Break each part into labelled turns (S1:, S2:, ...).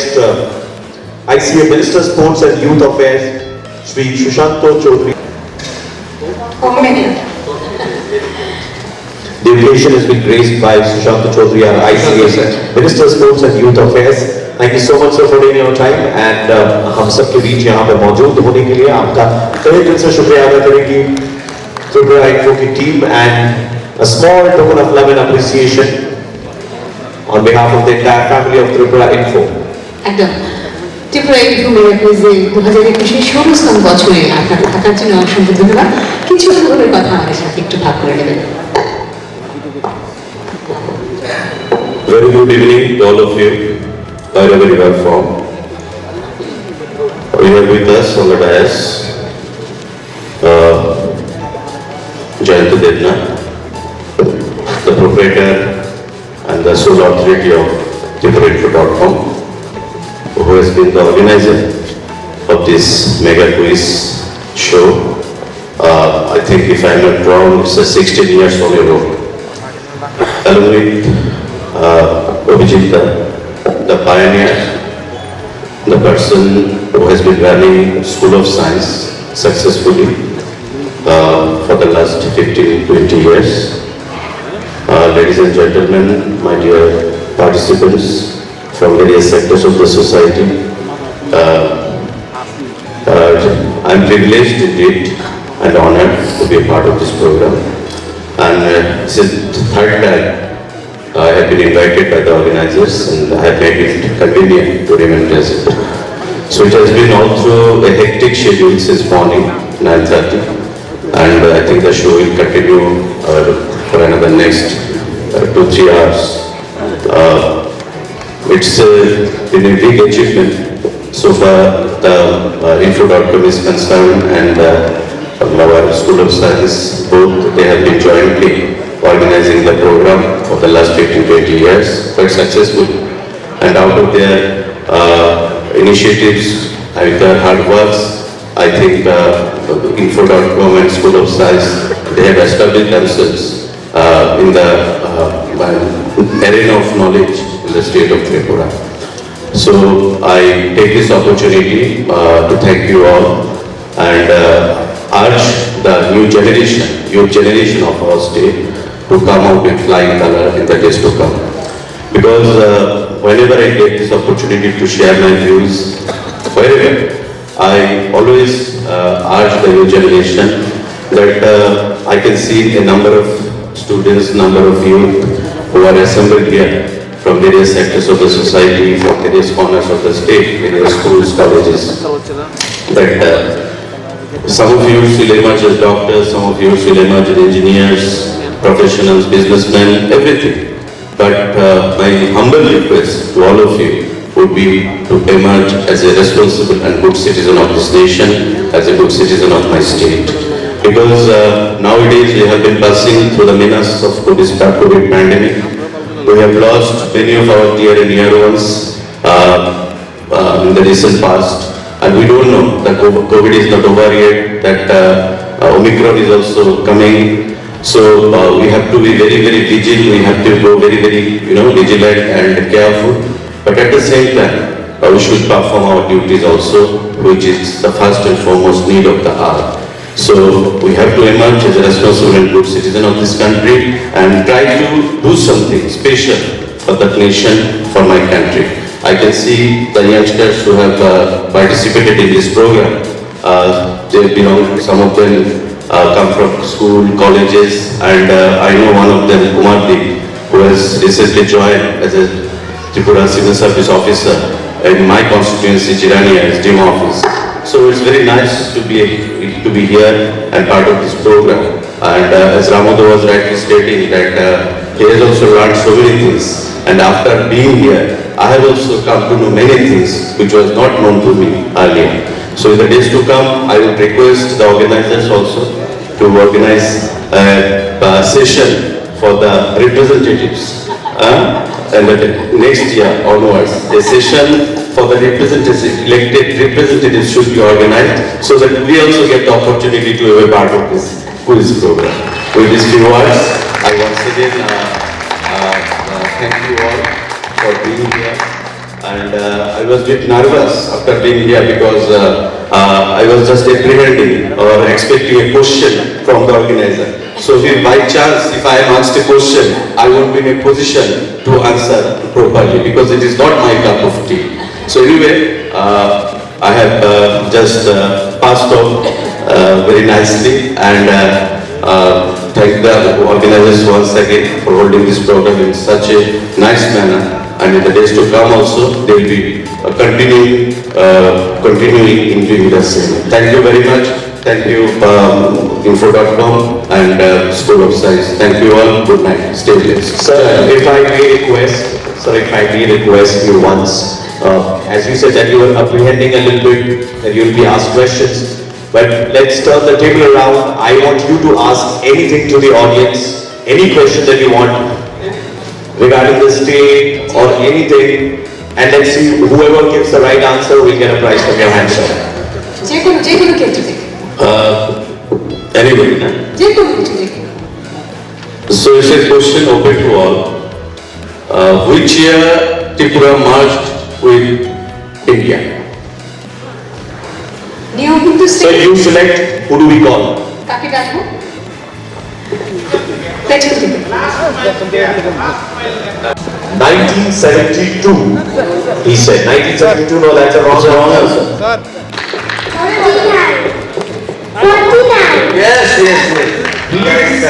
S1: guest, ICA Minister Sports and Youth Affairs, Shri Shushanto Chaudhary. The occasion has been graced by Shushanto Chaudhary, our ICA Minister Sports and Youth Affairs. Thank you so much sir for taking your time and हम सबके बीच यहाँ पे मौजूद होने के लिए आपका तहे दिल से शुक्रिया अदा करेंगे Tripura Info की team and a small token of love and appreciation on behalf of the entire family of Tripura Info.
S2: একদম ত্রিপুরা ইনফো মেগাজিন 2021 ষোড়শতম বছরে আপনার থাকার জন্য অসংখ্য ধন্যবাদ। কিছু খবরের কথা আমাদের সাথে একটু ভাগ করে নেবেন।
S3: Very good evening to all of you, wherever you are from. We have with us on the dais Jayant Devna, the proprietor and the sole authority of TripuraInfo.com, who has been the organizer of this mega quiz show. I think if I am not wrong, it's 16 years on a road. Along with Abhijita, the pioneer, the person who has been running School of Science successfully for the last 15-20 years. Ladies and gentlemen, my dear participants from various sectors of the society, I am privileged indeed and honored to be a part of this program. And this is the third time I have been invited by the organizers and I have made it convenient to remain present. So it has been all through a hectic schedule since morning 9:30, and I think the show will continue for another next 2-3 hours. It's been a big achievement so far. The Info.com is concerned and our School of Science, both they have been jointly organizing the program for the last 15-20 years, quite successful. And out of their initiatives and their hard works, I think Info.com and School of Science, they have established themselves in the arena of knowledge in the state of Tripura. So I take this opportunity to thank you all and urge the new generation, youth generation of our state to come out with flying color in the days to come. Because whenever I get this opportunity to share my views, wherever, I always urge the new generation that I can see a number of students, number of youth who are assembled here from various sectors of the society, from various corners of the state, various schools, colleges, that some of you will emerge as doctors, some of you will emerge as engineers, professionals, businessmen, everything. But my humble request to all of you would be to emerge as a responsible and good citizen of this nation, as a good citizen of my state. Because nowadays we have been passing through the menace of COVID pandemic. We have lost many of our dear and near ones in the recent past. And we don't know that COVID is not over yet, that Omicron is also coming. So we have to be very, very vigilant. We have to go very, very, vigilant and careful. But at the same time, we should perform our duties also, which is the first and foremost need of the hour. So we have to emerge as a responsible and good citizen of this country and try to do something special for the nation, for my country. I can see the youngsters who have participated in this program. They belong, some of them come from school, colleges, and I know one of them, Kumardeep, who has recently joined as a Tripura Civil Service Officer in my constituency, Jirania, SDM office. So it's very nice to be here and part of this program. And as Ramodo was rightly stating that he has also learned so many things. And after being here, I have also come to know many things which was not known to me earlier. So in the days to come, I would request the organizers also to organize a session for the representatives. And the next year onwards, a session for the elected representatives should be organized so that we also get the opportunity to have a part of this quiz program. With these few words, I once again thank you all for being here. and I was a bit nervous after being here because I was just apprehending or expecting a question from the organizer. So if by chance, if I am asked a question, I won't be in a position to answer properly because it is not my cup of tea. So anyway, I have just passed off very nicely and thank the organizers once again for holding this program in such a nice manner. And in the days to come also, they will be continuing in doing the same. Thank you very much. Thank you, Info.com and School of Science. Thank you all. Good night. Stay blessed.
S1: Sir, if I may request you once, as you said that you were apprehending a little bit, that you will be asked questions, but let's turn the table around. I want you to ask anything to the audience, any question that you want regarding the state or anything, and let's see whoever gives the right answer will get a prize from your hand, sir.
S2: যে কোনো ক্ষেত্রে থেকে
S3: Anybody, huh?
S2: যে কোনো কিছু থেকে
S3: So it's a question open to all. Which year Tripura merged with India?
S2: নিয়ম কিন্তু
S1: So you select, who do we call?
S2: কাকে ডাকবো পেছন থেকে
S1: 1972. He said 1972. No, that's a wrong answer.
S4: 49.
S3: Yes.
S1: Please.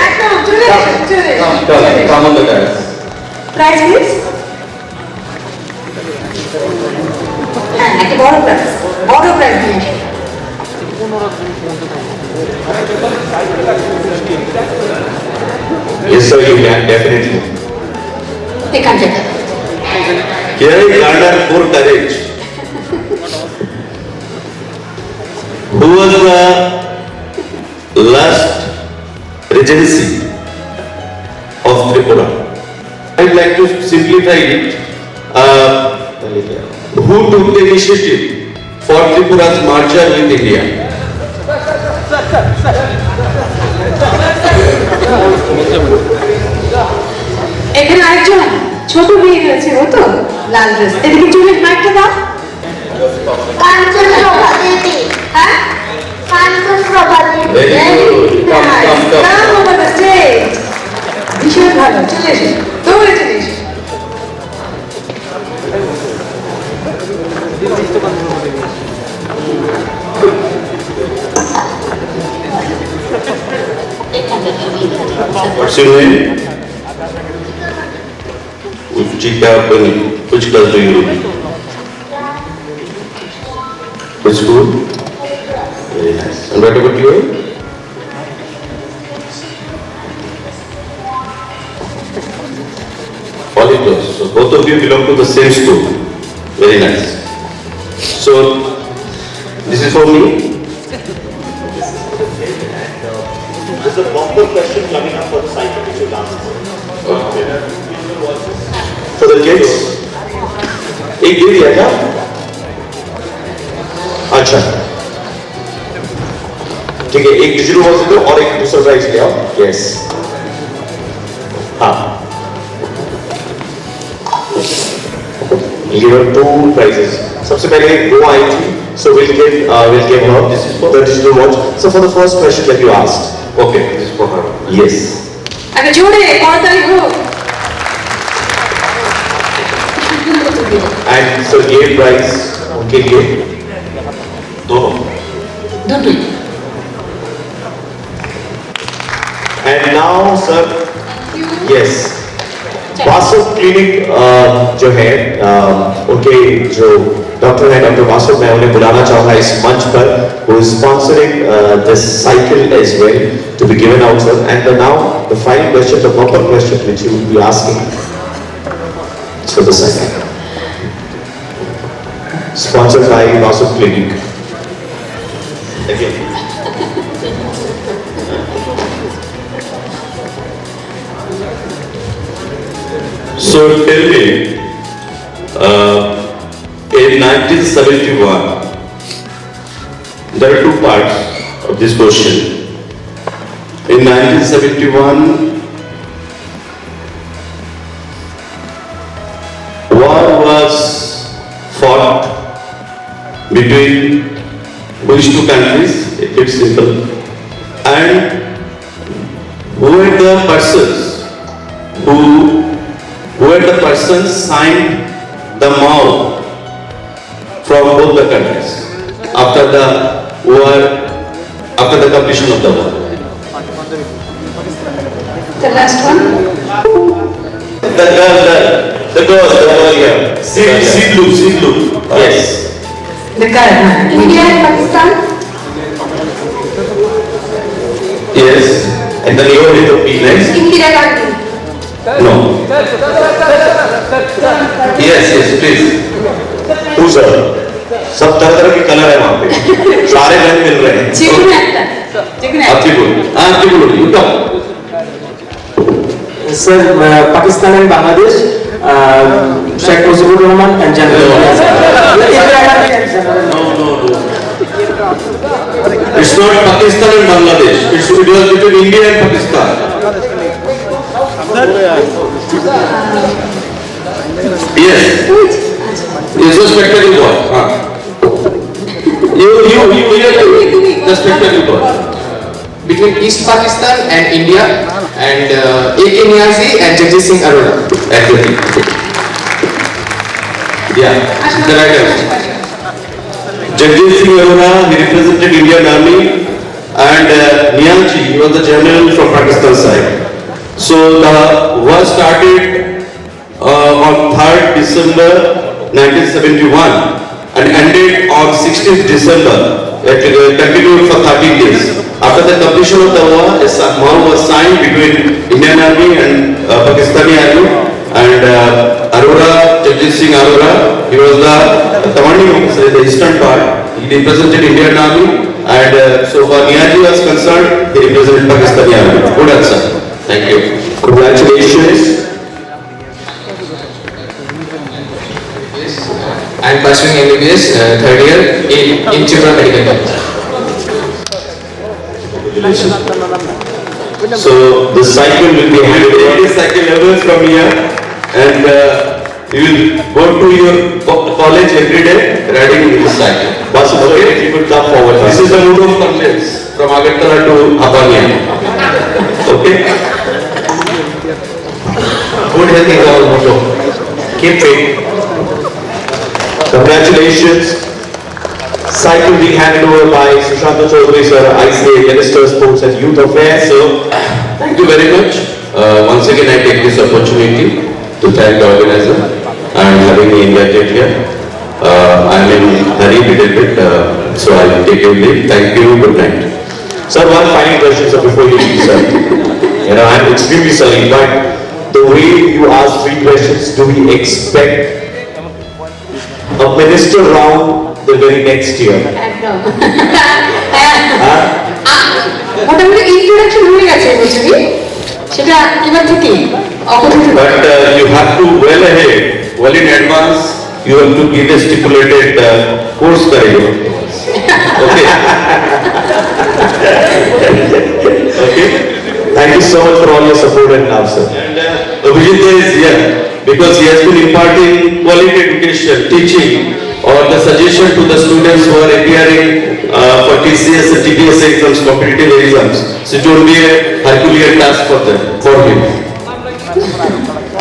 S2: একদম চলে এসো,
S3: Come on the guys.
S2: Prize please হ্যাঁ একটা বড় প্রাইজ নিয়ে এসো
S1: Yes, sir, you can definitely.
S2: এখান থেকে
S3: Here I garner more courage. Who was the last regency of Tripura? I'd like to simplify it. Who took the initiative for Tripura's merger with India?
S2: এখানে আরেকজন ছোট মেয়ে রয়েছে ও তো লাল dress এদিকে চলে মাইকটা দাও
S4: কাঞ্চন প্রভা দেবী
S2: হ্যাঁ
S4: কাঞ্চন প্রভা দেবী
S3: Very good. Come.
S2: নাম ওভার দ্য স্টেজ ভীষণ ভালো চলে এসো দৌড়ে চলে এসো
S3: What's your name? Ujjika Bani. Which class do you read? Which school? Very nice. And what about you? Polyclass. So both of you belong to the same school. Very nice. So this is for me.
S1: There's a bumper question coming up for the cycle which will answer. For the kids? एक दे दिया क्या? अच्छा ठीक है एक digital watch दो और एक दूसरा प्राइज ले आओ यस हाँ Here are two prizes. सबसे पहले वो आई थी so we'll give her this is for the digital watch. So for the first question that you asked.
S3: Okay, this is for her.
S1: Yes.
S2: আগে জোরে করতালি হোক
S1: And so ये prize उनके लिए दोनों.
S2: দুটোই
S1: And now sir, yes. Vasav clinic जो है उनके जो डॉक्टर हैं डॉक्टर वासव मैं उन्हें बुलाना चाहूंगा इस मंच पर who is sponsoring this cycle as well to be given out sir and now the final question the proper question which you will be asking is for the cycle sponsored by Vasav Clinic again.
S3: So tell me, in 1971, there are two parts of this question. In 1971, war was between which two countries, it's simple. And who are the persons signed the MOU from both the countries after the war, after the completion of the war.
S2: The last one.
S3: The girl here. Sidlu. Yes.
S2: The girl.
S4: India and Pakistan.
S3: Yes. And the name of the next?
S4: Indira Gandhi.
S3: No. Yes, please.
S1: Who sir? सब तरह तरह के colour है वहाँ पे, सारे रंग मिल रहे हैं।
S2: যেকোনো একটা
S3: आपकी बोलो, you talk.
S5: Sir, Pakistan and Bangladesh, Sheikh Mujibur Rahman and General Motors.
S3: No. It's not Pakistan and Bangladesh. It was between India and Pakistan. Yes. It's a spectacle boy. You the spectacle boy.
S6: Between East Pakistan and India and A.K. Niazi and Jagdish Singh Arora.
S3: Exactly. Yeah, the right answer. Jagdish Singh Arora, he represented Indian Army, and Niazi, he was the general from Pakistan side. So the war started on 3rd December 1971 and ended on 16th December. It continued for 13 days. After the completion of the war, a MOU was signed between Indian Army and Pakistani Army, and Arora, Jagdish Singh Arora, he was the commanding officer in the eastern part. He represented Indian Army, and so far Niazi was concerned, he represented Pakistani Army. Good answer. Thank you.
S1: Congratulations.
S6: I am pursuing MBBS third year in Tripura Medical College.
S1: So the cycle will be handed over.
S3: Take this cycle levels from here, and you will go to your college every day riding this cycle.
S1: Bus is okay. You could come forward.
S3: This is the mode of complaints from Agartala to Abania. Okay?
S1: Good health is our motto. Keep fit. Congratulations. Cycle being handed over by Sushanta Chaudhary sir, ICA, Minister of Sports and Youth Affairs.
S3: So, thank you very much. Once again, I take this opportunity to thank the organizer and having me invited here. I'm in hurry a little bit, so I'll take your leave. Thank you. Good night.
S1: Sir, one final question, sir, before you leave, sir. I'm extremely sorry, but the way you ask 3 questions, do we expect a minister round the very next year?
S2: একদম মোটামুটি introduction হয়ে গেছে বুঝলি সেটা এবার থেকে অপরিচিত
S3: But you have to well ahead, well in advance, you have to give a stipulated course curriculum. Okay. Okay.
S1: Thank you so much for all your support and love, sir.
S3: And Abhijit is here because he has been imparting quality education, teaching, or the suggestion to the students who are appearing for TCS and TPS exams, competitive exams. So it will be a Herculean task for them, for him.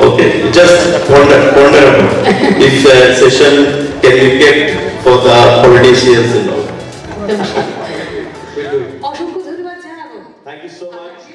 S3: Okay, just ponder about if session can be kept for the politicians and all.
S2: অসংখ্য ধন্যবাদ জানাবো
S1: Thank you so much.